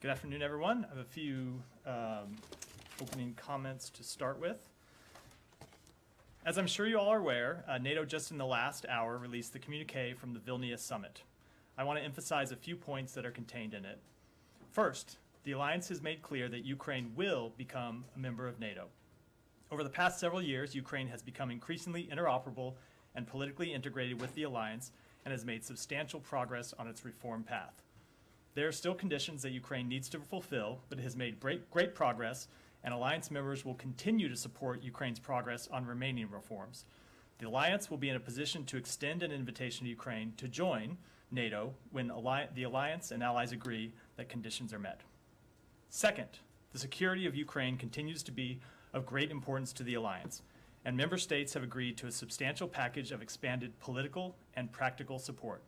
Good afternoon, everyone. I have a few opening comments to start with. As I'm sure you all are aware, NATO just in the last hour released the communique from the Vilnius Summit. I want to emphasize a few points that are contained in it. First, the alliance has made clear that Ukraine will become a member of NATO. Over the past several years, Ukraine has become increasingly interoperable and politically integrated with the alliance and has made substantial progress on its reform path. There are still conditions that Ukraine needs to fulfill, but it has made great progress, and alliance members will continue to support Ukraine's progress on remaining reforms. The alliance will be in a position to extend an invitation to Ukraine to join NATO when the alliance and allies agree that conditions are met. Second, the security of Ukraine continues to be of great importance to the alliance, and member states have agreed to a substantial package of expanded political and practical support.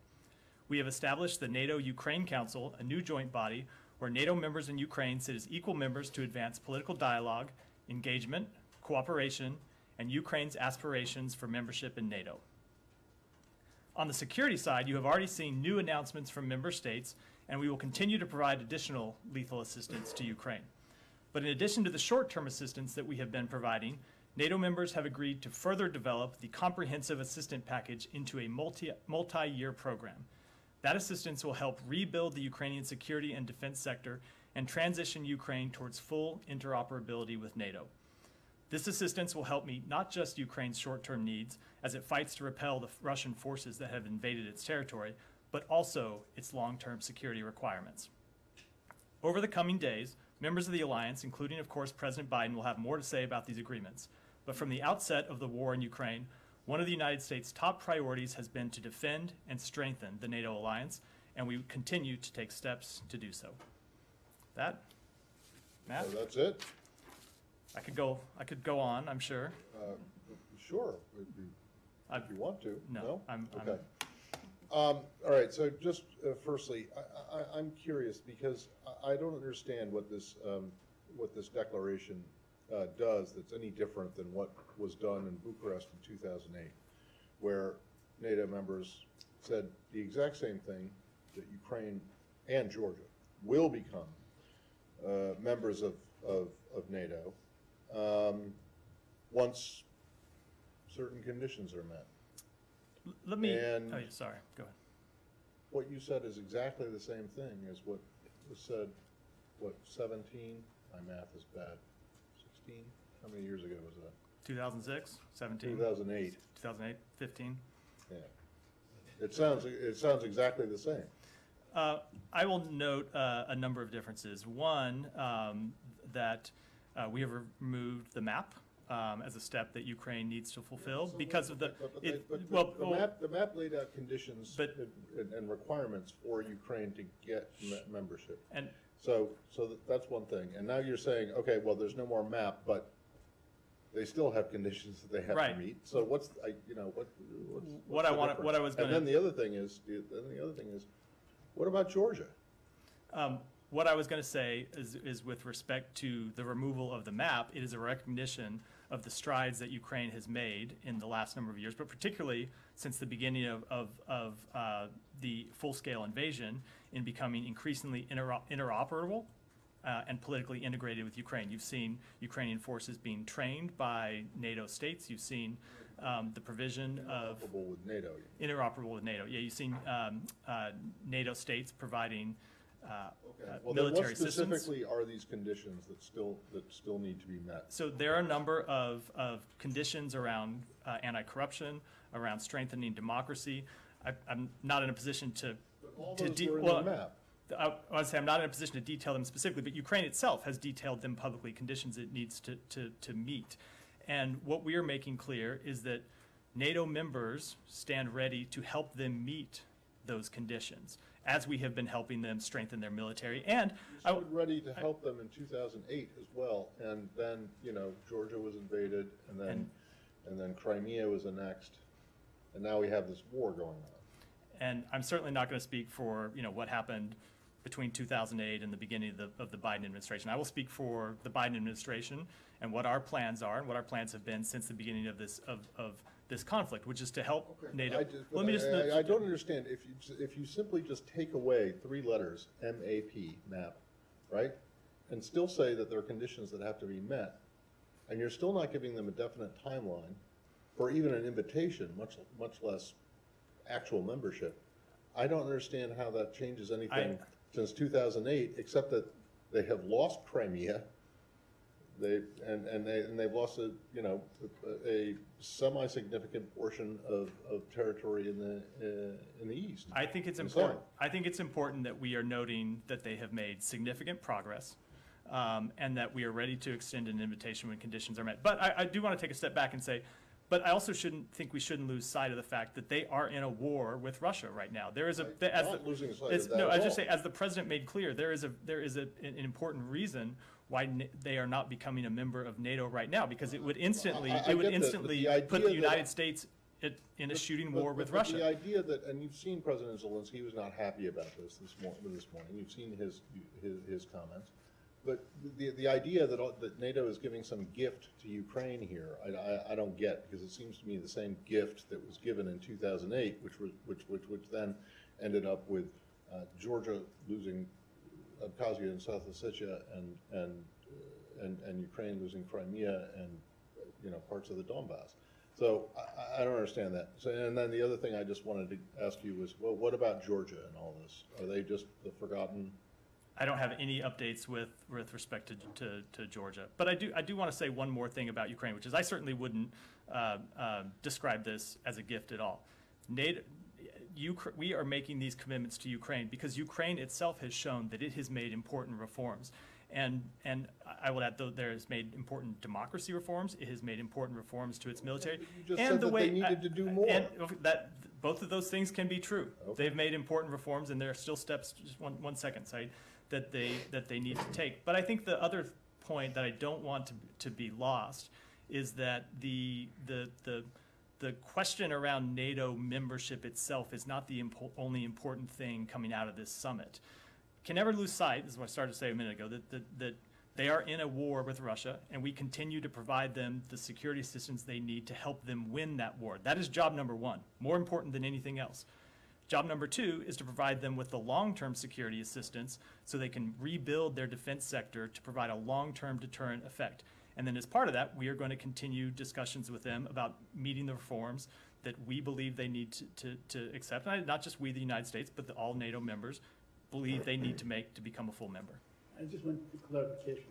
We have established the NATO-Ukraine Council, a new joint body where NATO members and Ukraine sit as equal members to advance political dialogue, engagement, cooperation, and Ukraine's aspirations for membership in NATO. On the security side, you have already seen new announcements from member states, and we will continue to provide additional lethal assistance to Ukraine. But in addition to the short-term assistance that we have been providing, NATO members have agreed to further develop the comprehensive assistance package into a multi-year program. That assistance will help rebuild the Ukrainian security and defense sector and transition Ukraine towards full interoperability with NATO. This assistance will help meet not just Ukraine's short-term needs as it fights to repel the Russian forces that have invaded its territory, but also its long-term security requirements. Over the coming days, members of the alliance, including, of course, President Biden, will have more to say about these agreements. But from the outset of the war in Ukraine, one of the United States' top priorities has been to defend and strengthen the NATO alliance, and we continue to take steps to do so. That, Matt? So that's it? I could go on, I'm sure. Sure, if you want to. No? Okay. All right, so just firstly, I'm curious because I don't understand what this declaration does that's any different than what was done in Bucharest in 2008, where NATO members said the exact same thing, that Ukraine and Georgia will become members of NATO once certain conditions are met. Let me, and oh yeah, sorry, go ahead. What you said is exactly the same thing as what was said, what, 17? My math is bad. 16? How many years ago was that? 2006, 17? 2008. 2008, 15? Yeah. It sounds exactly the same. I will note a number of differences. One, that we have removed the map as a step that Ukraine needs to fulfill because of the map laid out conditions and requirements for Ukraine to get membership. And so that's one thing. And now you're saying, okay, well, there's no more map, but they still have conditions that they have to meet. So what's what I was going to. And then the other thing is, what about Georgia? What I was going to say is with respect to the removal of the map, it is a recognition of the strides that Ukraine has made in the last number of years, but particularly since the beginning of the full-scale invasion in becoming increasingly interoperable and politically integrated with Ukraine. You've seen Ukrainian forces being trained by NATO states. You've seen the provision of interoperable with NATO. Interoperable with NATO. Yeah, you've seen NATO states providing well, military what specifically assistance. Are these conditions that still need to be met? So there are a number of conditions around anti-corruption, around strengthening democracy. I'm not in a position to. But all those were in the map. I would say I'm not in a position to detail them specifically, but Ukraine itself has detailed them publicly, conditions it needs to meet. And what we are making clear is that NATO members stand ready to help them meet those conditions, as we have been helping them strengthen their military. And you stood ready to help them in 2008 as well, and then Georgia was invaded, and then Crimea was annexed, and now we have this war going on. And I'm certainly not going to speak for what happened between 2008 and the beginning of the Biden administration. I will speak for the Biden administration and what our plans are and what our plans have been since the beginning of this conflict, which is to help NATO. I don't understand if you simply just take away 3 letters, MAP, map, right? And still say that there are conditions that have to be met, and you're still not giving them a definite timeline for even an invitation, much less actual membership. I don't understand how that changes anything since 2008, except that they have lost Crimea. They've lost a semi-significant portion of territory in the east. I think it's important. I think it's important that we are noting that they have made significant progress, and that we are ready to extend an invitation when conditions are met. But I do want to take a step back and say, but I also we shouldn't lose sight of the fact that they are in a war with Russia right now. There is losing sight of that. No, I just say, as the president made clear, there is an important reason why they are not becoming a member of NATO right now, because it would instantly put the United States in a shooting war with Russia. The idea that, and you've seen President Zelensky, he was not happy about this morning. You've seen his comments. But the idea that NATO is giving some gift to Ukraine here, I don't get, because it seems to me the same gift that was given in 2008, which then ended up with Georgia losing Abkhazia and South Ossetia, and Ukraine losing Crimea and parts of the Donbass. So I don't understand that. So, and then the other thing I just wanted to ask you was, well, what about Georgia and all this? Are they just the forgotten? I don't have any updates with respect to Georgia, but I do want to say one more thing about Ukraine, which is I certainly wouldn't describe this as a gift at all. We are making these commitments to Ukraine because Ukraine itself has shown that it has made important reforms. And I will add, though, there has made important democracy reforms. It has made important reforms to its military. You just said that they needed to do more. And both of those things can be true. Okay. They've made important reforms, and there are still steps. Just one second, Said, that they need to take. But I think the other point that I don't want to be lost is that the question around NATO membership itself is not the only important thing coming out of this summit. Can never lose sight, this is what I started to say a minute ago, that they are in a war with Russia, and we continue to provide them the security assistance they need to help them win that war. That is job number one, more important than anything else. Job number two is to provide them with the long-term security assistance so they can rebuild their defense sector to provide a long-term deterrent effect. And then as part of that, we are going to continue discussions with them about meeting the reforms that we believe they need to accept. And not just we, the United States, but all NATO members believe they need to make to become a full member. I just want clarification.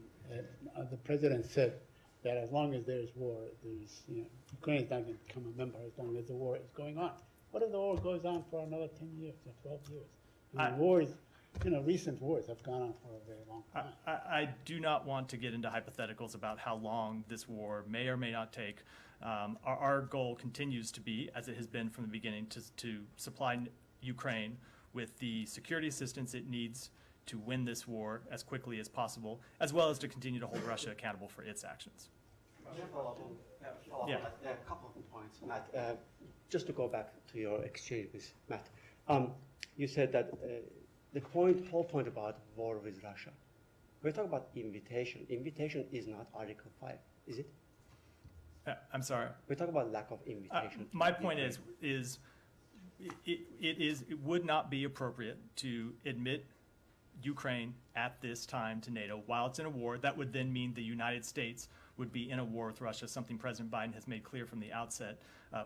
The president said that as long as there's war, Ukraine is not going to become a member as long as the war is going on. What if the war goes on for another 10 years or 12 years? I mean, wars, recent wars have gone on for a very long time. I do not want to get into hypotheticals about how long this war may or may not take. Our goal continues to be, as it has been from the beginning, to supply Ukraine with the security assistance it needs to win this war as quickly as possible, as well as to continue to hold Russia accountable for its actions. Yeah. A couple of points, Matt. Just to go back to your exchange with Matt, you said that the whole point about war with Russia, we're talking about invitation. Invitation is not Article 5, is it? I'm sorry? We're talking about lack of invitation. My point is it would not be appropriate to admit Ukraine at this time to NATO while it's in a war. That would then mean the United States would be in a war with Russia, something President Biden has made clear from the outset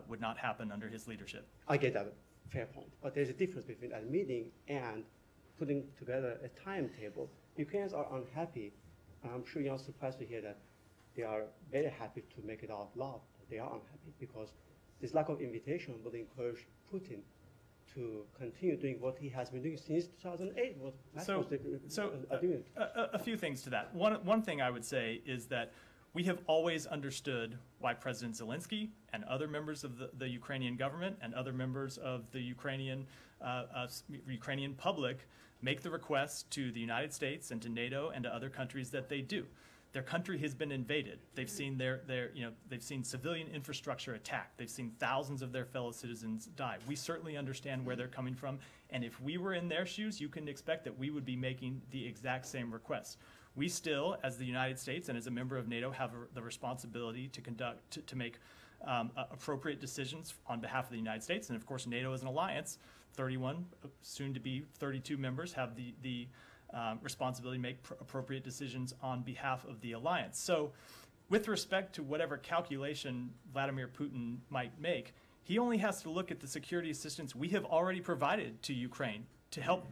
would not happen under his leadership. I get that, fair point. But there's a difference between admitting and putting together a timetable. Ukrainians are unhappy. I'm sure you're not surprised to hear that they are very happy to make it out loud. They are unhappy because this lack of invitation will encourage Putin to continue doing what he has been doing since 2008. A few things to that. One thing I would say is that we have always understood why President Zelensky and other members of the Ukrainian government and other members of the Ukrainian public make the requests to the United States and to NATO and to other countries that they do. Their country has been invaded. They've seen they've seen civilian infrastructure attacked. They've seen thousands of their fellow citizens die. We certainly understand where they're coming from, and if we were in their shoes, you can expect that we would be making the exact same requests. We still, as the United States and as a member of NATO, have the responsibility to make appropriate decisions on behalf of the United States, and of course, NATO as an alliance, 31, soon to be 32 members have the responsibility to make appropriate decisions on behalf of the alliance. So with respect to whatever calculation Vladimir Putin might make, he only has to look at the security assistance we have already provided to Ukraine to help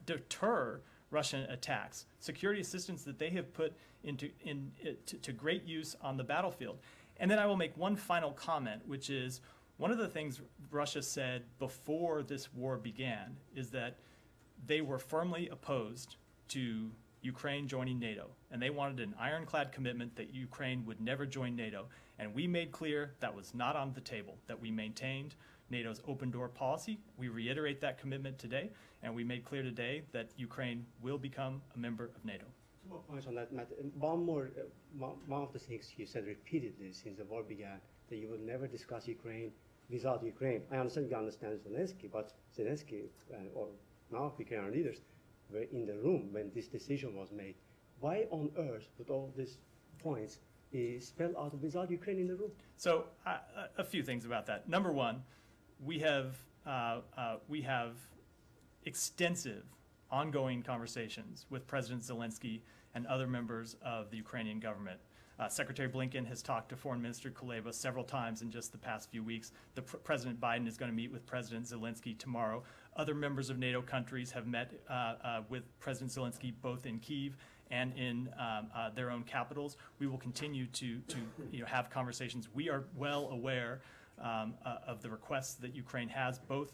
deter Russian attacks, security assistance that they have put to great use on the battlefield. And then I will make one final comment, which is one of the things Russia said before this war began is that they were firmly opposed to Ukraine joining NATO, and they wanted an ironclad commitment that Ukraine would never join NATO. And we made clear that was not on the table, that we maintained NATO's open door policy. We reiterate that commitment today, and we made clear today that Ukraine will become a member of NATO. Two more points on that, Matt. One of the things you said repeatedly since the war began, that you will never discuss Ukraine without Ukraine. I understand you understand Zelensky, but Zelensky or now Ukrainian leaders were in the room when this decision was made. Why on earth would all these points be spelled out without Ukraine in the room? So a few things about that. Number one, we have extensive ongoing conversations with President Zelensky and other members of the Ukrainian government. Secretary Blinken has talked to Foreign Minister Kuleba several times in just the past few weeks. President Biden is going to meet with President Zelensky tomorrow. Other members of NATO countries have met with President Zelensky both in Kyiv and in their own capitals. We will continue to have conversations. We are well aware of the requests that Ukraine has, both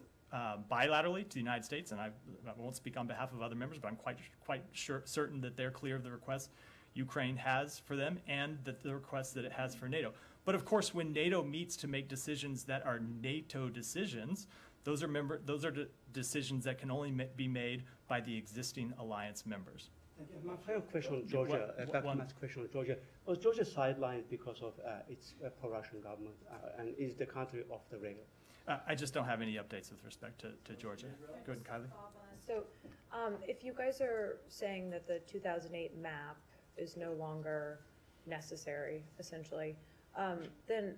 bilaterally to the United States, and I won't speak on behalf of other members, but I'm quite certain that they're clear of the requests Ukraine has for them and the requests that it has for NATO. But of course, when NATO meets to make decisions that are NATO decisions, those are decisions that can only be made by the existing alliance members. My final question on Georgia, back to Matt's question on Georgia. Was Georgia sidelined because of its pro-Russian government, and is the country off the rail? I just don't have any updates with respect to Georgia. Go ahead, Kylie. So if you guys are saying that the 2008 map is no longer necessary, essentially, then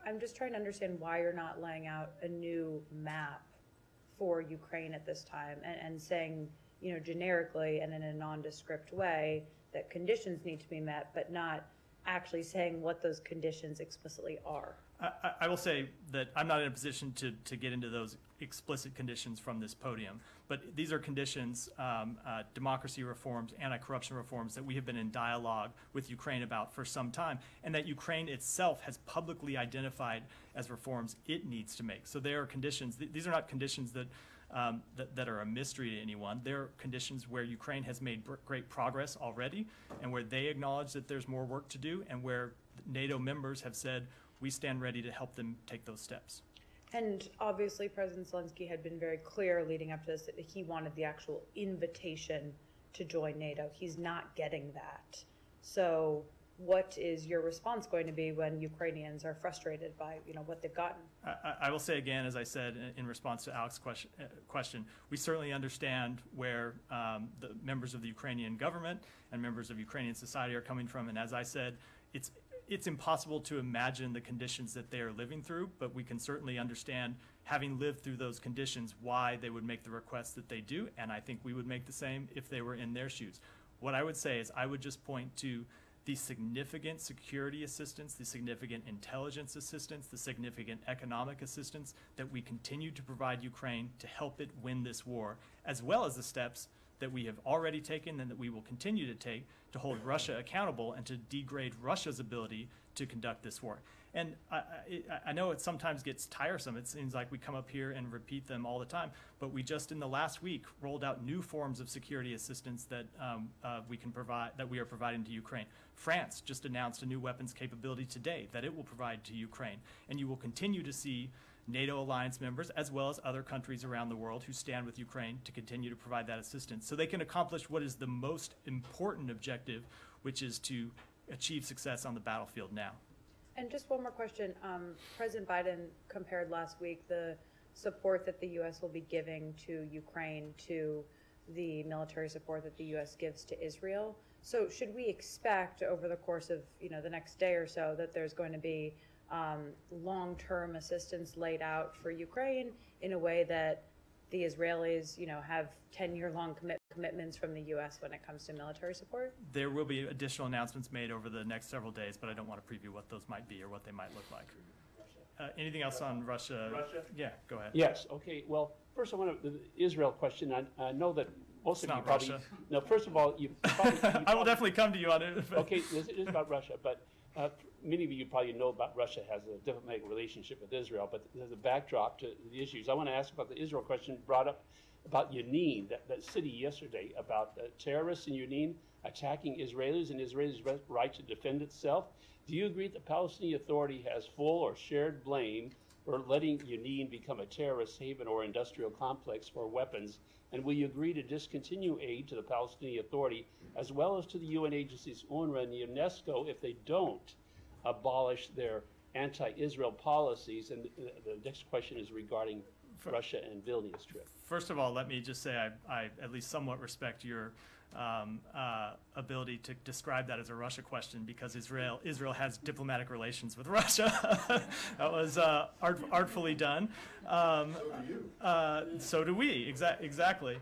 I'm just trying to understand why you're not laying out a new map for Ukraine at this time and saying, generically and in a nondescript way that conditions need to be met, but not actually saying what those conditions explicitly are. I will say that I'm not in a position to get into those explicit conditions from this podium, but these are conditions, democracy reforms, anti-corruption reforms that we have been in dialogue with Ukraine about for some time, and that Ukraine itself has publicly identified as reforms it needs to make. So there are conditions, these are not conditions that are a mystery to anyone. They're conditions where Ukraine has made great progress already, and where they acknowledge that there's more work to do, and where NATO members have said, we stand ready to help them take those steps. And obviously President Zelensky had been very clear leading up to this that he wanted the actual invitation to join NATO. He's not getting that. So what is your response going to be when Ukrainians are frustrated by what they've gotten? I will say again, as I said in response to Alex's question, we certainly understand where the members of the Ukrainian government and members of Ukrainian society are coming from. And as I said, it's impossible to imagine the conditions that they are living through, but we can certainly understand, having lived through those conditions, why they would make the requests that they do, and I think we would make the same if they were in their shoes. What I would say is I would just point to the significant security assistance, the significant intelligence assistance, the significant economic assistance that we continue to provide Ukraine to help it win this war, as well as the steps that we have already taken and that we will continue to take to hold Russia accountable and to degrade Russia's ability to conduct this war. And I know it sometimes gets tiresome. It seems like we come up here and repeat them all the time, but we just in the last week rolled out new forms of security assistance that we are providing to Ukraine. France just announced a new weapons capability today that it will provide to Ukraine, and you will continue to see NATO alliance members, as well as other countries around the world who stand with Ukraine to continue to provide that assistance so they can accomplish what is the most important objective, which is to achieve success on the battlefield now. And just one more question. President Biden compared last week the support that the U.S. will be giving to Ukraine to the military support that the U.S. gives to Israel. So should we expect over the course of the next day or so that there's going to be long-term assistance laid out for Ukraine in a way that the Israelis have 10-year-long commitments commitments from the U.S. when it comes to military support? There will be additional announcements made over the next several days, but I don't want to preview what those might be or what they might look like. Anything else on Russia? Russia? Yeah, go ahead. Yes, okay, well, first I want to, the Israel question, I know that most It's of you not probably. Russia. No, first of all, you probably. I will definitely come to you on it. Okay, this is about Russia, but many of you probably know about Russia has a diplomatic relationship with Israel, but there's a backdrop to the issues. I want to ask about the Israel question brought up about Yunin, that city yesterday, about terrorists in Yunin attacking Israelis and Israelis' right to defend itself. Do you agree that the Palestinian Authority has full or shared blame for letting Yunin become a terrorist haven or industrial complex for weapons? And will you agree to discontinue aid to the Palestinian Authority as well as to the UN agencies UNRWA and UNESCO if they don't abolish their anti-Israel policies? And the next question is regarding Russia and Vilnius trip. First of all, let me just say I at least somewhat respect your ability to describe that as a Russia question, because Israel has diplomatic relations with Russia. That was artfully done. So do you. So do we, exactly.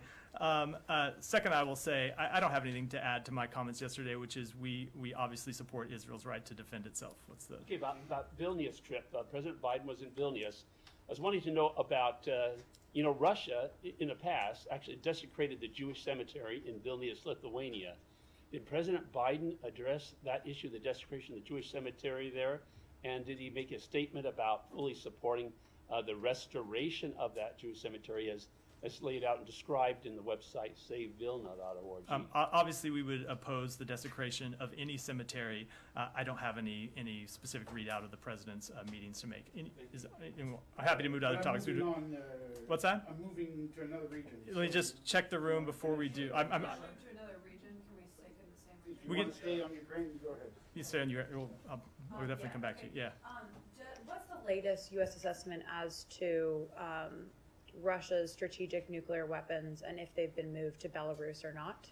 Second, I will say I don't have anything to add to my comments yesterday, which is we obviously support Israel's right to defend itself. What's the Okay, about Vilnius trip. President Biden was in Vilnius. I was wanting to know about, Russia in the past actually desecrated the Jewish cemetery in Vilnius, Lithuania. Did President Biden address that issue, the desecration of the Jewish cemetery there? And did he make a statement about fully supporting the restoration of that Jewish cemetery as laid out and described in the website savevilna.org? Obviously, we would oppose the desecration of any cemetery. I don't have any specific readout of the president's meetings to make. I'm happy to move to other topics. What's that? I'm moving to another region. Let me just check the room before we do. To another region, can we stay in the same region? If you want to stay on Ukraine, go ahead. You stay on your. We'll definitely come back to you. Yeah. What's the latest U.S. assessment as to Russia's strategic nuclear weapons and if they've been moved to Belarus or not?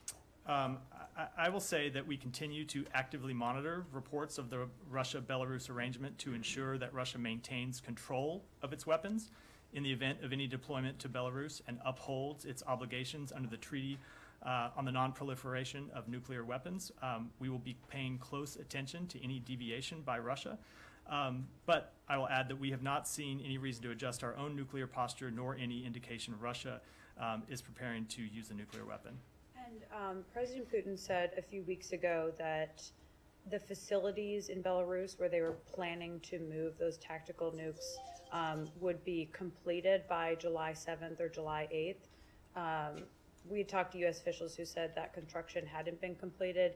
I will say that we continue to actively monitor reports of the Russia-Belarus arrangement to ensure that Russia maintains control of its weapons in the event of any deployment to Belarus and upholds its obligations under the Treaty on the Non-Proliferation of Nuclear Weapons. We will be paying close attention to any deviation by Russia. But I will add that we have not seen any reason to adjust our own nuclear posture, nor any indication Russia is preparing to use a nuclear weapon. And President Putin said a few weeks ago that the facilities in Belarus where they were planning to move those tactical nukes would be completed by July 7th or July 8th. We talked to U.S. officials who said that construction hadn't been completed.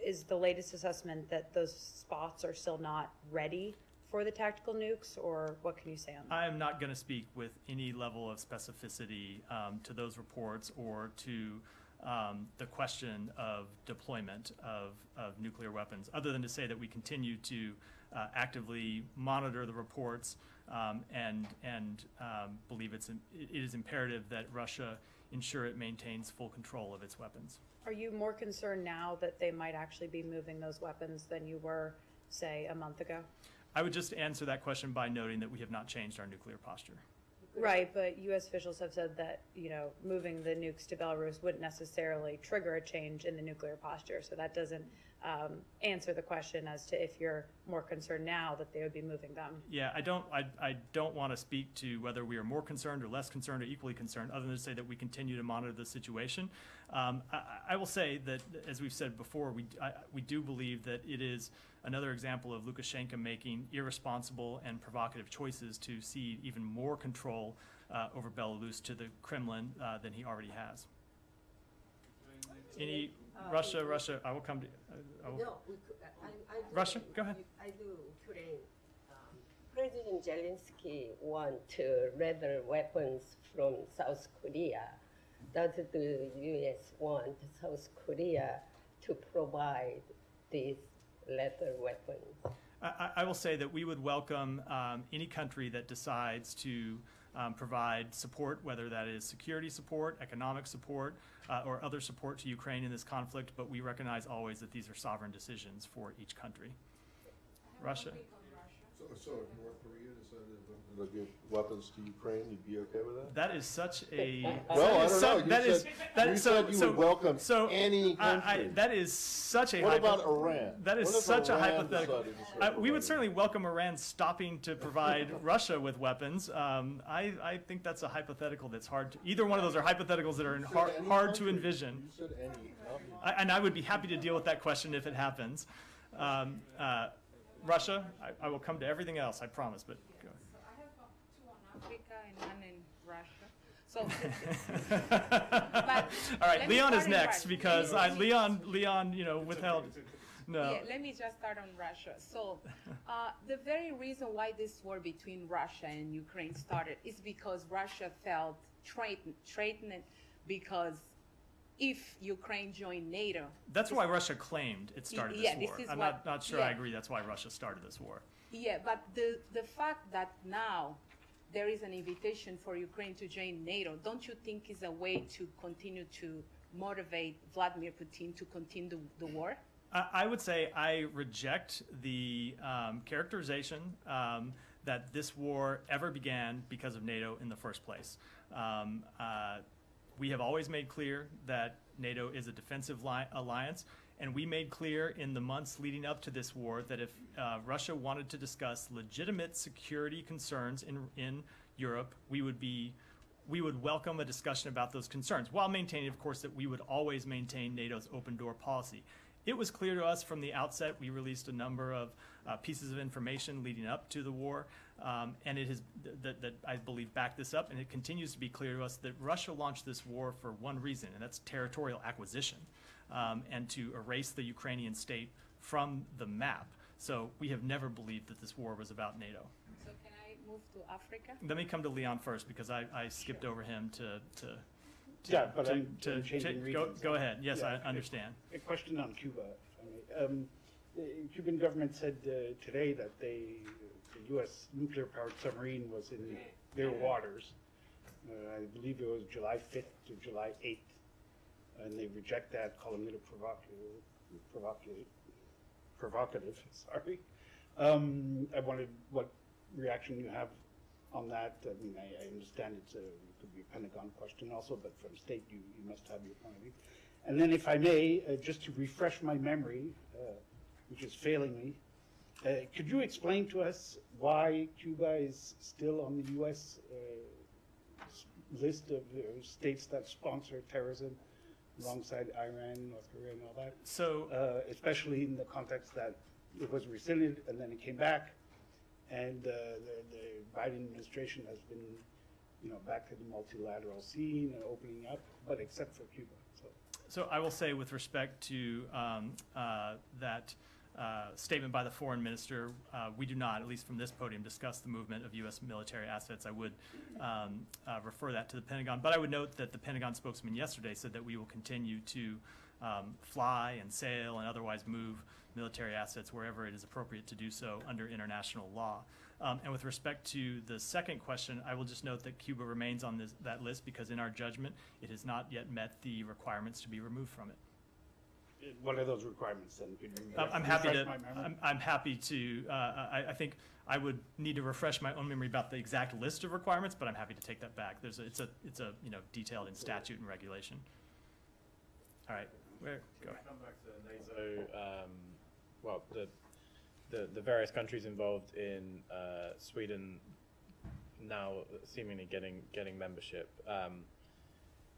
Is the latest assessment that those spots are still not ready for the tactical nukes, or what can you say on that? I am not going to speak with any level of specificity to those reports or to the question of deployment of nuclear weapons, other than to say that we continue to actively monitor the reports and believe it is imperative that Russia ensure it maintains full control of its weapons. Are you more concerned now that they might actually be moving those weapons than you were, say, a month ago? I would just answer that question by noting that we have not changed our nuclear posture. Right, but U.S. officials have said that, moving the nukes to Belarus wouldn't necessarily trigger a change in the nuclear posture. So that doesn't answer the question as to if you're more concerned now that they would be moving them. Yeah, I don't want to speak to whether we are more concerned or less concerned or equally concerned, other than to say that we continue to monitor the situation. I will say that, as we've said before, we do believe that it is another example of Lukashenko making irresponsible and provocative choices to cede even more control over Belarus to the Kremlin than he already has. Any Russia, I will come to Russia, go ahead. I do Ukraine. President Zelensky want to rather weapons from South Korea. Does the U.S. want South Korea to provide these lethal weapons? I will say that we would welcome any country that decides to provide support, whether that is security support, economic support, or other support to Ukraine in this conflict, but we recognize always that these are sovereign decisions for each country. Russia? So if North Korea decided to give weapons to Ukraine, you'd be okay with that? That is such a Well, I don't know. that You is said, that you is said you would welcome so any country. that is such a What about Iran? that is What if such a Iran hypothetical. decided to start We would weapons? certainly welcome Iran stopping to provide Russia with weapons. I think that's a hypothetical that's hard to, either one of those are hypotheticals that are You said hard, any hard to country. envision. You said any. And I would be happy to deal with that question if it happens. Russia, I will come to everything else, I promise, but go. I have two on Africa and one in Russia. So, but All right, let me Leon is start in next Russia. because Leon, withheld. No. Yeah, let me just start on Russia. So, the very reason why this war between Russia and Ukraine started is because Russia felt threatened because if Ukraine joined NATO. That's why Russia claimed it started this Yeah, war. this is I'm what- not sure I yeah. agree that's why Russia started this war. Yeah, but the fact that now there is an invitation for Ukraine to join NATO, don't you think is a way to continue to motivate Vladimir Putin to continue the war? I would say I reject the characterization that this war ever began because of NATO in the first place. We have always made clear that NATO is a defensive alliance, and we made clear in the months leading up to this war that if Russia wanted to discuss legitimate security concerns in Europe, we would welcome a discussion about those concerns, while maintaining, of course, that we would always maintain NATO's open door policy. It was clear to us from the outset. We released a number of pieces of information leading up to the war, and it has that I believe backed this up, and it continues to be clear to us that Russia launched this war for one reason, and that's territorial acquisition, and to erase the Ukrainian state from the map. So we have never believed that this war was about NATO. So can I move to Africa? Let me come to Leon first because I skipped over him to Yeah, but I'm changing go regions. ahead. Yes, Yeah, I understand. A question on Cuba, if I may. The Cuban government said today that the U.S. nuclear-powered submarine was in their waters. I believe it was July 5th to July 8th, and they reject that, calling it a provocative. Sorry. I wondered what reaction you have on that. I mean, I understand it could be a Pentagon question also, but from state you must have your point of view. And then, if I may, just to refresh my memory, which is failing me, could you explain to us why Cuba is still on the U.S. List of states that sponsor terrorism alongside Iran, North Korea, and all that? So Especially in the context that it was rescinded and then it came back, and the Biden administration has been, back to the multilateral scene and opening up, but except for Cuba. So I will say, with respect to that statement by the foreign minister, we do not, at least from this podium, discuss the movement of U.S. military assets. I would refer that to the Pentagon. But I would note that the Pentagon spokesman yesterday said that we will continue to fly and sail and otherwise move military assets wherever it is appropriate to do so under international law. And with respect to the second question, I will just note that Cuba remains on that list because, in our judgment, it has not yet met the requirements to be removed from it. What are those requirements then? Could you I'm happy refresh to. my memory? I'm happy to. I think I would need to refresh my own memory about the exact list of requirements, but I'm happy to take that back. It's a detailed in statute and regulation. All right, go ahead. Come back to NATO. Well, the various countries involved in Sweden now seemingly getting membership.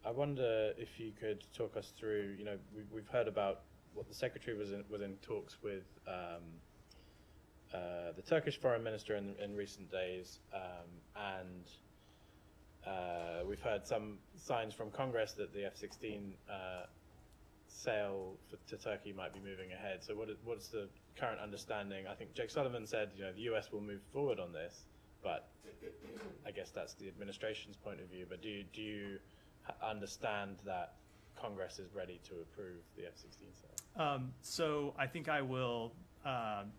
I wonder if you could talk us through. We've heard about what the secretary was in talks with the Turkish foreign minister in recent days, and we've heard some signs from Congress that the F-16 sale to Turkey might be moving ahead. So what's the current understanding? I think Jake Sullivan said the US will move forward on this, but I guess that's the administration's point of view. But do you understand that Congress is ready to approve the F-16 sale? So I think I will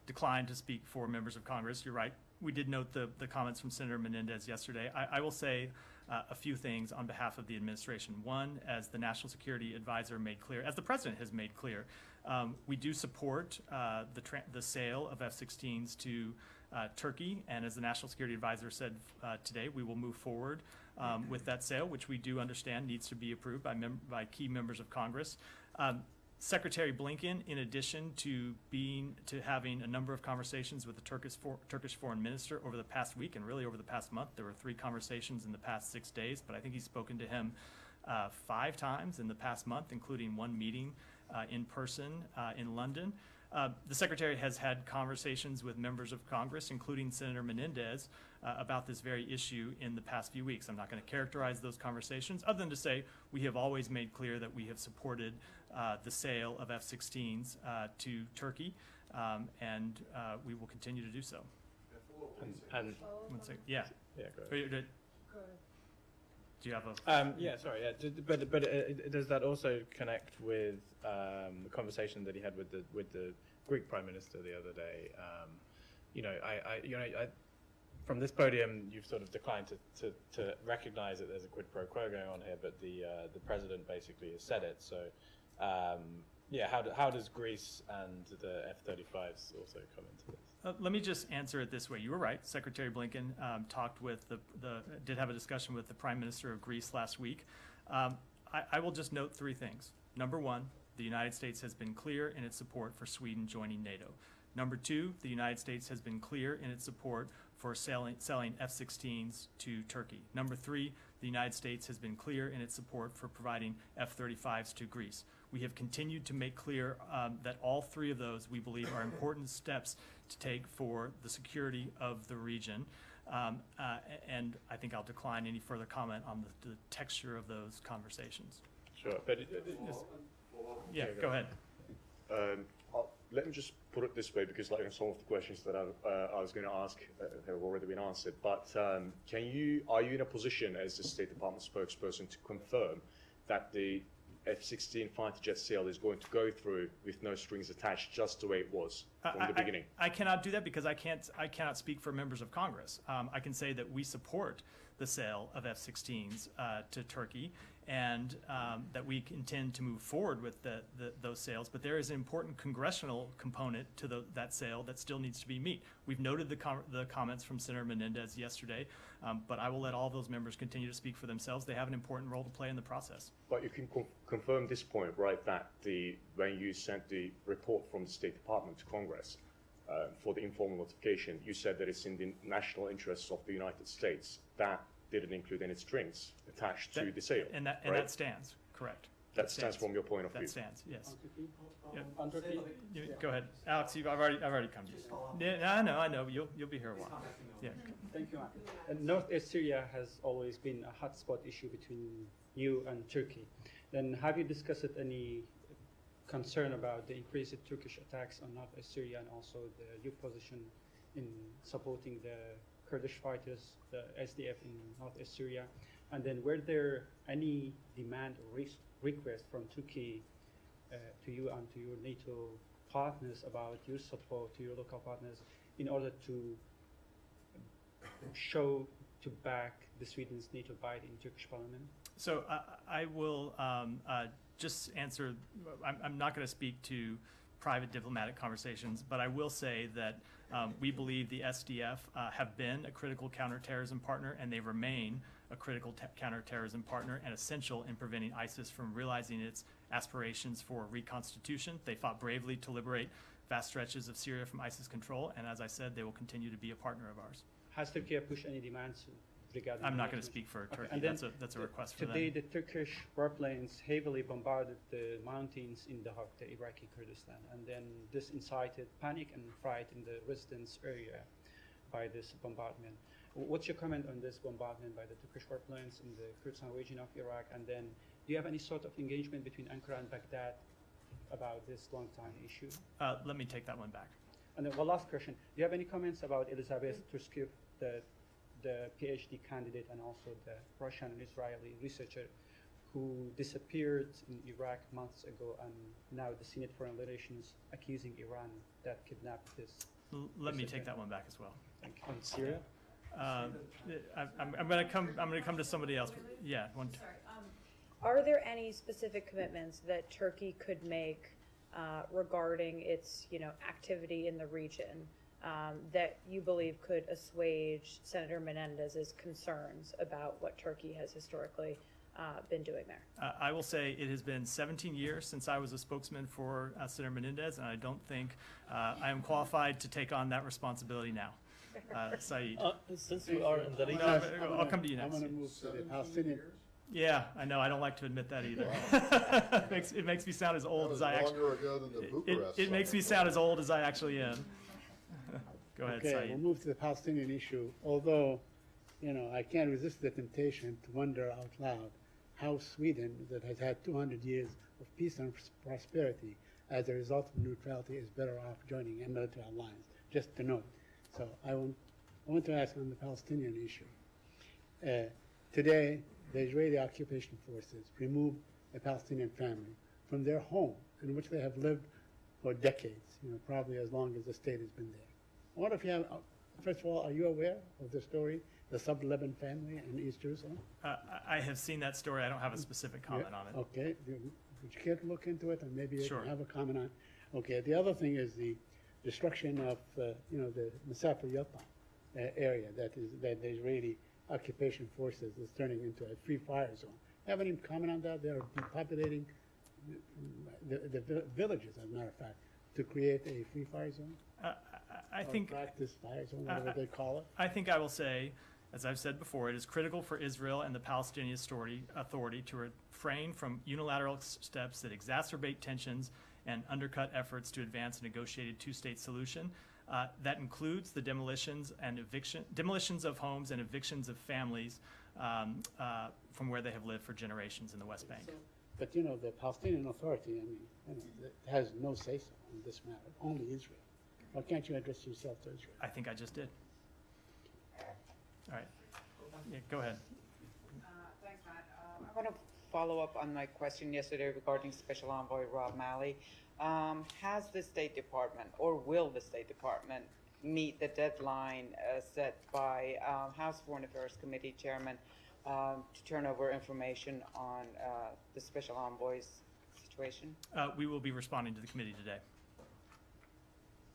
decline to speak for members of Congress. You're right. We did note the comments from Senator Menendez yesterday. I will say a few things on behalf of the administration. One, as the National Security Advisor made clear, as the President has made clear, We do support the sale of F-16s to Turkey, and as the National Security Advisor said today, we will move forward with that sale, which we do understand needs to be approved by key members of Congress. Secretary Blinken, in addition to having a number of conversations with the Turkish foreign minister over the past week and really over the past month, there were 3 conversations in the past 6 days, but I think he's spoken to him 5 times in the past month, including 1 meeting in person in London. The Secretary has had conversations with members of Congress, including Senator Menendez, about this very issue in the past few weeks. I'm not going to characterize those conversations other than to say we have always made clear that we have supported the sale of F-16s to Turkey, and we will continue to do so. And One second. Yeah. yeah, go ahead. Do you have a? Yeah, sorry. Yeah, but does that also connect with the conversation that he had with the Greek Prime Minister the other day? From this podium, you've sort of declined to recognise that there's a quid pro quo going on here, but the president basically has said it. So, yeah, how does Greece and the F-35s also come into this? Let me just answer it this way. You were right. Secretary Blinken did have a discussion with the Prime Minister of Greece last week. I will just note 3 things. Number 1, the United States has been clear in its support for Sweden joining NATO. Number 2, the United States has been clear in its support for selling F-16s to Turkey. Number 3, the United States has been clear in its support for providing F-35s to Greece. We have continued to make clear that all 3 of those we believe are important steps to take for the security of the region. And I think I'll decline any further comment on the texture of those conversations. Sure, but yeah, go ahead. Let me just put it this way, because some of the questions that I was going to ask have already been answered. But are you in a position as the State Department spokesperson to confirm that the F-16 fighter jet sale is going to go through with no strings attached, just the way it was from the beginning? I cannot do that because I cannot speak for members of Congress. I can say that we support the sale of F-16s to Turkey, and that we intend to move forward with those sales. But there is an important congressional component to that sale that still needs to be met. We've noted the comments from Senator Menendez yesterday, but I will let all those members continue to speak for themselves. They have an important role to play in the process. But you can confirm this point, right, that when you sent the report from the State Department to Congress for the informal notification, you said that it's in the national interests of the United States. That didn't include any strings attached to the sale, and that stands, correct. That stands from your point of view. That stands, yes. On Turkey? Go ahead, Alex. I've already come to you. Yeah, I know. You'll be here a while. Yeah. Thank you, Mark. Northeast Syria has always been a hotspot issue between you and Turkey. Then have you discussed any concern about the increased Turkish attacks on Northeast Syria and also your position in supporting the Kurdish fighters, the SDF in Northeast Syria? And then were there any demand or request from Turkey to you and to your NATO partners about your support to your local partners in order to back the Sweden's NATO bid in Turkish parliament? So I will just answer. I'm not going to speak to private diplomatic conversations, but I will say that we believe the SDF have been a critical counterterrorism partner, and they remain a critical counterterrorism partner and essential in preventing ISIS from realizing its aspirations for reconstitution. They fought bravely to liberate vast stretches of Syria from ISIS control, and as I said, they will continue to be a partner of ours. Has Turkey pushed any demands regarding? I'm not going to speak for Turkey. And that's a request for them. Today, the Turkish warplanes heavily bombarded the mountains in the heart of the Iraqi Kurdistan, and then this incited panic and fright in the residence area by this bombardment. What's your comment on this bombardment by the Turkish warplanes in the Kurdistan region of Iraq? And then, do you have any sort of engagement between Ankara and Baghdad about this long-time issue? Let me take that one back. And then one last question. Do you have any comments about Elizabeth Turskiv, the PhD candidate and also the Russian and Israeli researcher who disappeared in Iraq months ago, and now the Senate Foreign Relations accusing Iran that kidnapped this? Let me take that one back as well. Thank you. On Syria? I'm going to come to somebody else. Yeah. Sorry. Are there any specific commitments that Turkey could make regarding its, activity in the region that you believe could assuage Senator Menendez's concerns about what Turkey has historically been doing there? I will say it has been 17 years since I was a spokesman for Senator Menendez, and I don't think I am qualified to take on that responsibility now. Saeed. Since we are in the region, I'll come to you next. I'm going to move to the Palestinian. Yeah, I know. I don't like to admit that either. It makes me sound as old as I actually. Longer ago than the Bucharest. It makes me sound as old as I actually am. Go ahead, Okay, Saeed. we'll move to the Palestinian issue. Although, I can't resist the temptation to wonder out loud how Sweden, that has had 200 years of peace and prosperity as a result of neutrality, is better off joining a military alliance. Just to note. So I want to ask on the Palestinian issue. Today, the Israeli occupation forces removed a Palestinian family from their home in which they have lived for decades, probably as long as the state has been there. I wonder if you have, first of all, are you aware of the story, the Sub-Lebanon family in East Jerusalem? I have seen that story. I don't have a specific comment on it. Okay, would you care to look into it and maybe you Sure. can have a comment on it? Okay, the other thing is the destruction of, the Masafer Yatta area that the Israeli occupation forces is turning into a free fire zone. Have any comment on that? They're depopulating the villages, as a matter of fact, to create a free fire zone? I think practice fire zone, whatever they call it. I think I will say, as I've said before, it is critical for Israel and the Palestinian Authority to refrain from unilateral steps that exacerbate tensions and undercut efforts to advance a negotiated two-state solution. That includes the demolitions of homes and evictions of families from where they have lived for generations in the West Bank. But the Palestinian Authority, has no say-so on this matter. Only Israel. Why can't you address yourself to Israel? I think I just did. All right. Yeah, go ahead. Thanks, Matt. I want to follow up on my question yesterday regarding Special Envoy Rob Malley. Has the State Department, or will the State Department, meet the deadline set by House Foreign Affairs Committee Chairman to turn over information on the Special Envoy's situation? We will be responding to the committee today.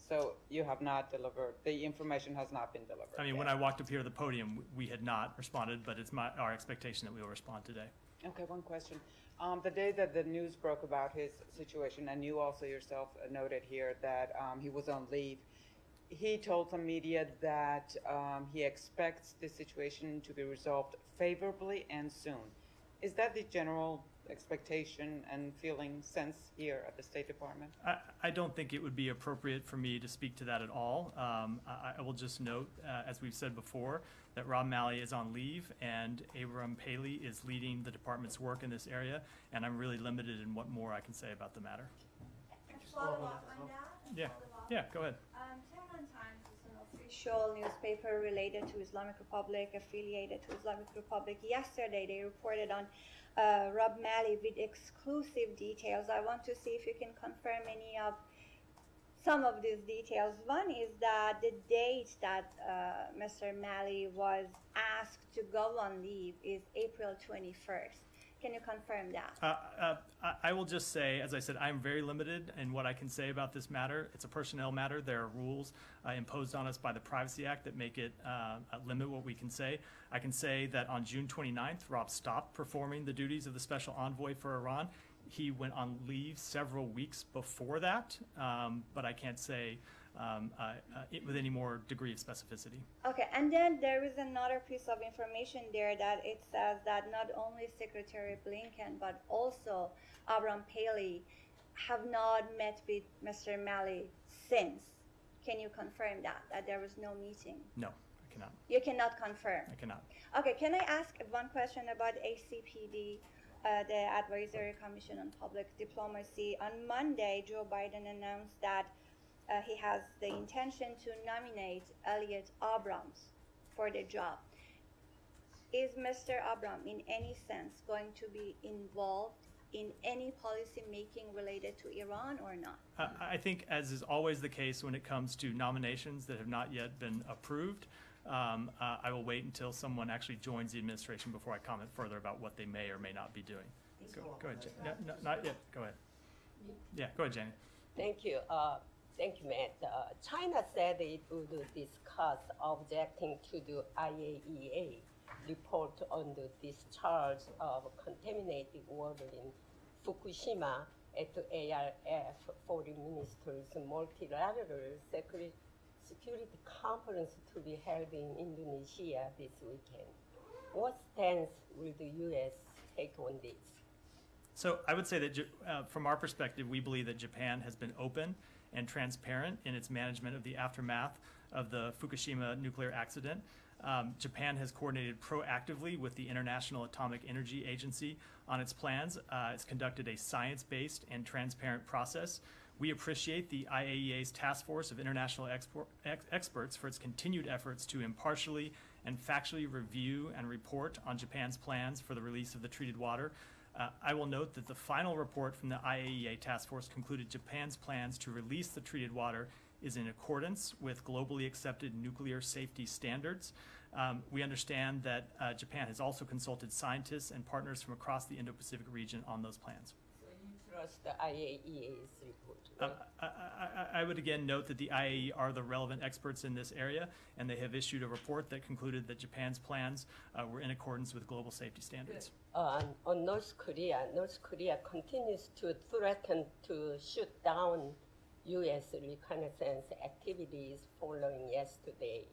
So you have not delivered, the information has not been delivered? I mean, yet. when I walked up here to the podium, we had not responded, but it's our expectation that we will respond today. Okay, one question. The day that the news broke about his situation, and you also yourself noted here that he was on leave, he told some media that he expects the situation to be resolved favorably and soon. Is that the general expectation and feeling sense here at the State Department? I don't think it would be appropriate for me to speak to that at all. I will just note, as we've said before, that Rob Malley is on leave and Abram Paley is leading the department's work in this area, and I'm really limited in what more I can say about the matter. Follow up on that? Yeah, go ahead. Tehran Times is an official newspaper related to Islamic Republic, affiliated to Islamic Republic. Yesterday they reported on Rob Malley with exclusive details. I want to see if you can confirm some of these details. One is that the date that Mr. Malley was asked to go on leave is April 21st. Can you confirm that? I will just say, as I said, I'm very limited in what I can say about this matter. It's a personnel matter. There are rules imposed on us by the Privacy Act that make it limit what we can say. I can say that on June 29th, Rob stopped performing the duties of the Special Envoy for Iran. He went on leave several weeks before that, but I can't say it with any more degree of specificity. Okay, and then there is another piece of information there that it says that not only Secretary Blinken but also Abram Paley have not met with Mr. Malley since. Can you confirm that there was no meeting? No, I cannot. You cannot confirm? I cannot. Okay, can I ask one question about ACPD, the Advisory Commission on Public Diplomacy? On Monday, Joe Biden announced that he has the intention to nominate Elliot Abrams for the job. Is Mr. Abrams in any sense going to be involved in any policy making related to Iran or not? I think, as is always the case when it comes to nominations that have not yet been approved, I will wait until someone actually joins the administration before I comment further about what they may or may not be doing. Go ahead, Jay. No, not yet. Go ahead. Yeah, go ahead, Janie. Thank you. Thank you, Matt. China said it would discuss objecting to the IAEA report on the discharge of contaminated water in Fukushima at the ARF Foreign Ministers Multilateral Security Conference to be held in Indonesia this weekend. What stance will the U.S. take on this? So I would say that from our perspective, we believe that Japan has been open and transparent in its management of the aftermath of the Fukushima nuclear accident. Japan has coordinated proactively with the International Atomic Energy Agency on its plans. It's conducted a science-based and transparent process. We appreciate the IAEA's task force of international experts for its continued efforts to impartially and factually review and report on Japan's plans for the release of the treated water. I will note that the final report from the IAEA task force concluded Japan's plans to release the treated water is in accordance with globally accepted nuclear safety standards. We understand that Japan has also consulted scientists and partners from across the Indo-Pacific region on those plans. So you trust the IAEA's report? Right? I would again note that the IAEA are the relevant experts in this area, and they have issued a report that concluded that Japan's plans were in accordance with global safety standards. On North Korea continues to threaten to shoot down U.S. reconnaissance activities following yesterday.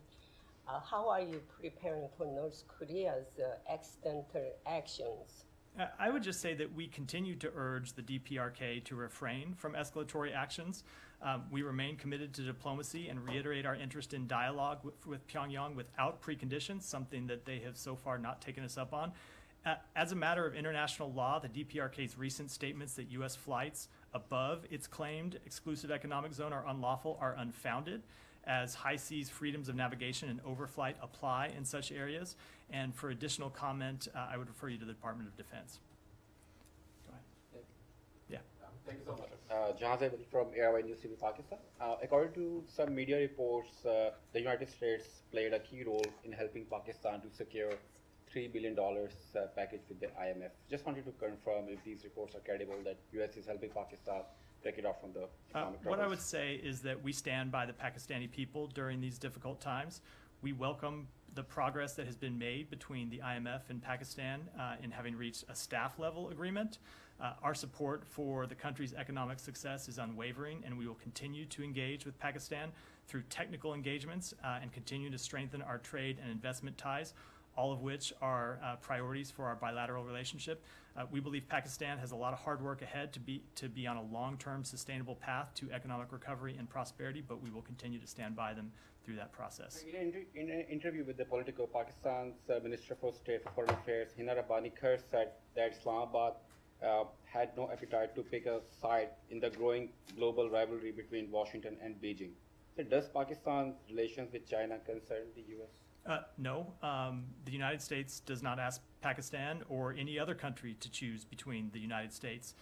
How are you preparing for North Korea's accidental actions? I would just say that we continue to urge the DPRK to refrain from escalatory actions. We remain committed to diplomacy and reiterate our interest in dialogue with Pyongyang without preconditions, something that they have so far not taken us up on. As a matter of international law, the DPRK's recent statements that U.S. flights above its claimed exclusive economic zone are unlawful are unfounded, as high seas freedoms of navigation and overflight apply in such areas. And for additional comment, I would refer you to the Department of Defense. Go ahead. Yeah. Thank you so much. Jahan from Airway News TV Pakistan. According to some media reports, the United States played a key role in helping Pakistan to secure $3 billion package with the IMF. Just wanted to confirm if these reports are credible, that U.S. is helping Pakistan take it off from the economic troubles. What I would say is that we stand by the Pakistani people during these difficult times. We welcome the progress that has been made between the IMF and Pakistan in having reached a staff-level agreement. Our support for the country's economic success is unwavering, and we will continue to engage with Pakistan through technical engagements and continue to strengthen our trade and investment ties, all of which are priorities for our bilateral relationship. We believe Pakistan has a lot of hard work ahead to be on a long-term sustainable path to economic recovery and prosperity, but we will continue to stand by them through that process. In an interview with the Politico, Pakistan's Minister for State for Foreign Affairs, Hina Rabbani Khair, said that Islamabad had no appetite to pick a side in the growing global rivalry between Washington and Beijing. So does Pakistan's relations with China concern the U.S.? No, the United States does not ask Pakistan or any other country to choose between the United States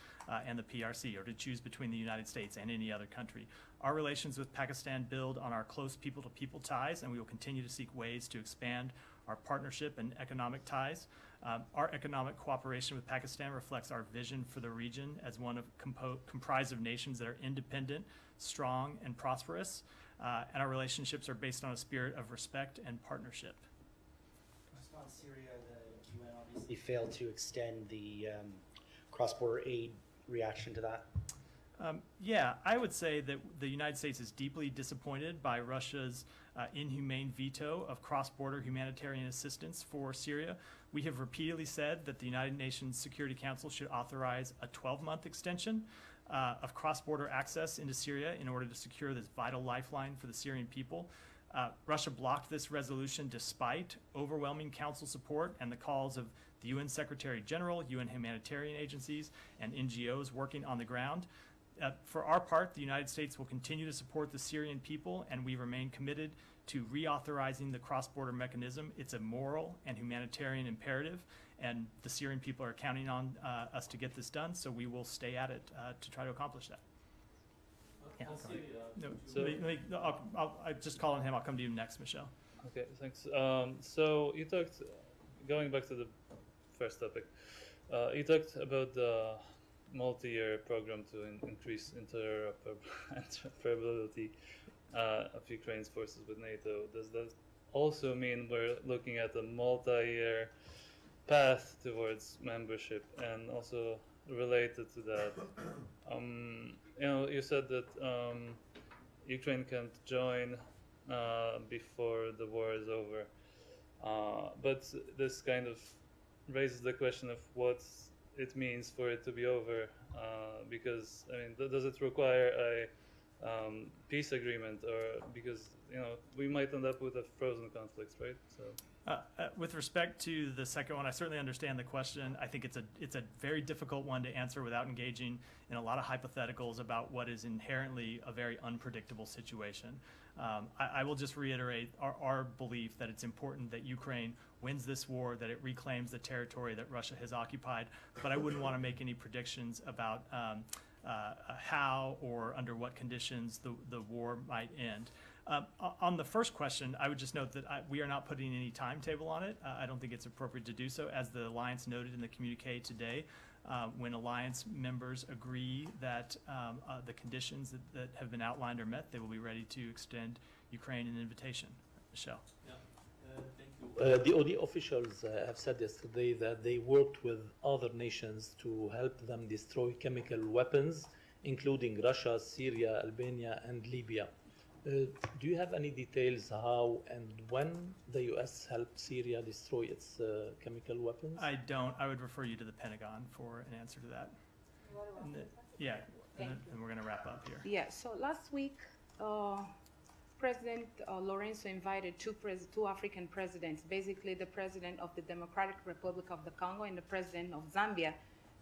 and the PRC, or to choose between the United States and any other country. Our relations with Pakistan build on our close people-to-people ties, and we will continue to seek ways to expand our partnership and economic ties. Our economic cooperation with Pakistan reflects our vision for the region as one of comprised of nations that are independent, strong, and prosperous. And our relationships are based on a spirit of respect and partnership. On Syria, the UN obviously failed to extend the cross-border aid reaction to that. Yeah, I would say that the United States is deeply disappointed by Russia's inhumane veto of cross-border humanitarian assistance for Syria. We have repeatedly said that the United Nations Security Council should authorize a 12-month extension of cross-border access into Syria in order to secure this vital lifeline for the Syrian people. Russia blocked this resolution despite overwhelming council support and the calls of the UN Secretary General, UN humanitarian agencies, and NGOs working on the ground. For our part, the United States will continue to support the Syrian people, and we remain committed to reauthorizing the cross-border mechanism. It's a moral and humanitarian imperative, and the Syrian people are counting on us to get this done, so we will stay at it to try to accomplish that. Yeah, I just call on him. I'll come to you next, Michelle. Okay, thanks. So you talked, going back to the first topic, you talked about the multi-year program to increase interoperability of Ukraine's forces with NATO. Does that also mean we're looking at a multi-year path towards membership? And also related to that, you said that Ukraine can't join before the war is over, but this kind of raises the question of what it means for it to be over, because I mean, does it require a peace agreement, or because we might end up with a frozen conflict, right? So. With respect to the second one, I certainly understand the question. I think it's a very difficult one to answer without engaging in a lot of hypotheticals about what is inherently a very unpredictable situation. I will just reiterate our belief that it's important that Ukraine wins this war, that it reclaims the territory that Russia has occupied, but I wouldn't want to make any predictions about how or under what conditions the war might end. On the first question, I would just note that we are not putting any timetable on it. I don't think it's appropriate to do so. As the Alliance noted in the communique today, when Alliance members agree that the conditions that have been outlined are met, they will be ready to extend Ukraine an invitation. Michelle. Yeah. Thank you. The OD officials have said yesterday that they worked with other nations to help them destroy chemical weapons, including Russia, Syria, Albania, and Libya. Do you have any details how and when the U.S. helped Syria destroy its chemical weapons? I don't. I would refer you to the Pentagon for an answer to that. Yeah, and we're going to wrap up here. Yeah, so last week, President Lorenzo invited two African presidents, basically the president of the Democratic Republic of the Congo and the president of Zambia,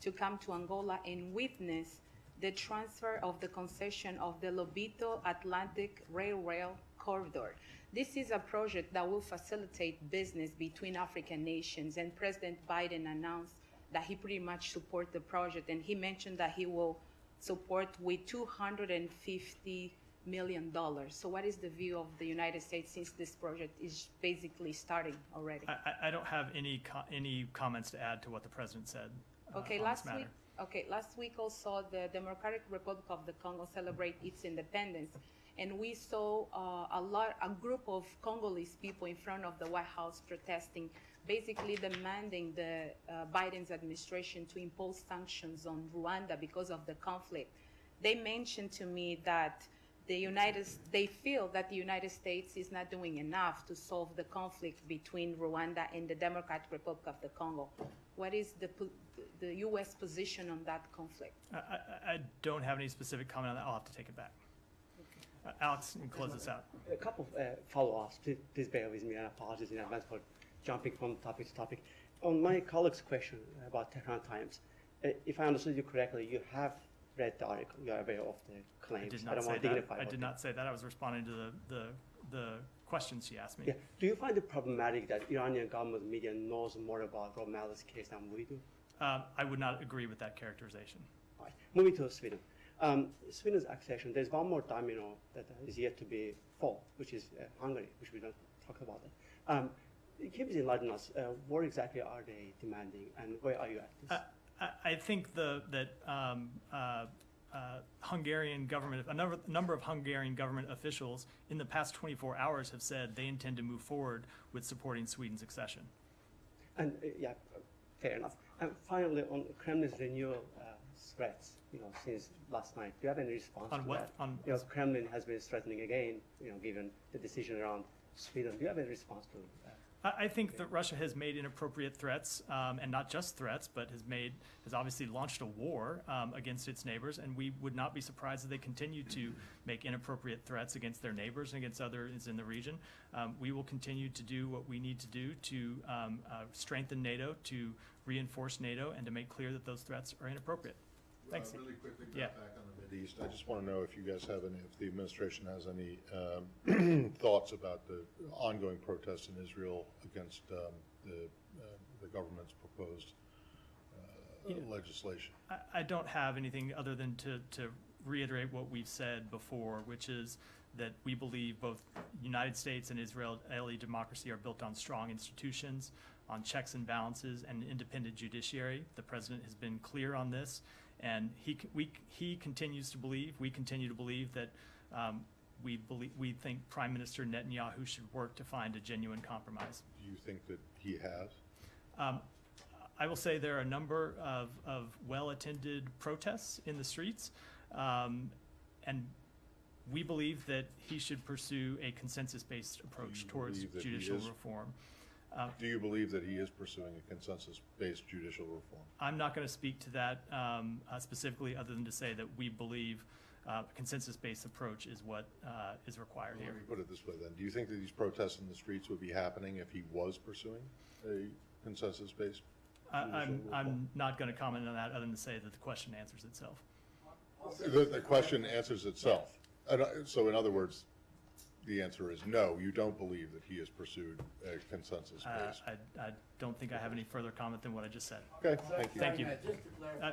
to come to Angola and witness the transfer of the concession of the Lobito Atlantic Rail Corridor. This is a project that will facilitate business between African nations, and President Biden announced that he pretty much supports the project, and he mentioned that he will support with $250 million. So what is the view of the United States since this project is basically starting already? I don't have any comments to add to what the president said on this matter. Last week also the Democratic Republic of the Congo celebrate its independence, and we saw a group of Congolese people in front of the White House protesting, basically demanding the Biden's administration to impose sanctions on Rwanda because of the conflict. They mentioned to me that they feel that the United States is not doing enough to solve the conflict between Rwanda and the Democratic Republic of the Congo. What is the U.S. position on that conflict? I don't have any specific comment on that. I'll have to take it back. Okay. Alex, you can close this out. A couple of follow-ups. Please bear with me, and apologies in advance for jumping from topic to topic. On my colleague's question about Tehran Times, if I understood you correctly, you have read the article. You are aware of the claims. I did not say that. I was responding to the questions she asked me. Yeah. Do you find it problematic that Iranian government media knows more about Rob Malley's case than we do? I would not agree with that characterization. Right. Moving to Sweden. Sweden's accession, there's one more domino that is yet to be fall, which is Hungary, which we don't talk about that. Can you enlighten us? What exactly are they demanding, and where are you at this? I think that Hungarian government, a number of Hungarian government officials in the past 24 hours have said they intend to move forward with supporting Sweden's accession. And yeah, fair enough. And finally, on Kremlin's renewal threats, since last night, do you have any response on to what? that? Kremlin has been threatening again, given the decision around Sweden. Do you have any response to that? I think that Russia has made inappropriate threats, and not just threats, but has obviously launched a war against its neighbors, and we would not be surprised if they continue to make inappropriate threats against their neighbors and against others in the region. We will continue to do what we need to do to strengthen NATO, to reinforce NATO, and to make clear that those threats are inappropriate. Thanks. Really quickly, back on the Mideast. I just want to know if you guys have if the administration has any thoughts about the ongoing protests in Israel against the government's proposed legislation. I don't have anything other than to reiterate what we've said before, which is that we believe both United States and Israeli democracy are built on strong institutions, on checks and balances, and an independent judiciary. The president has been clear on this, And he continues to believe, we continue to believe that we think Prime Minister Netanyahu should work to find a genuine compromise. Do you think that he has? I will say there are a number of well-attended protests in the streets, and we believe that he should pursue a consensus-based approach towards judicial reform. Do you believe that he is pursuing a consensus-based judicial reform? I'm not going to speak to that specifically, other than to say that we believe a consensus-based approach is what is required here. Let me put it this way then. Do you think that these protests in the streets would be happening if he was pursuing a consensus-based I'm not going to comment on that, other than to say that the question answers itself. The question answers itself. So in other words, the answer is no, you don't believe that he has pursued a consensus-based. I don't think I have any further comment than what I just said. Okay, thank you. Thank you. Just to clarify,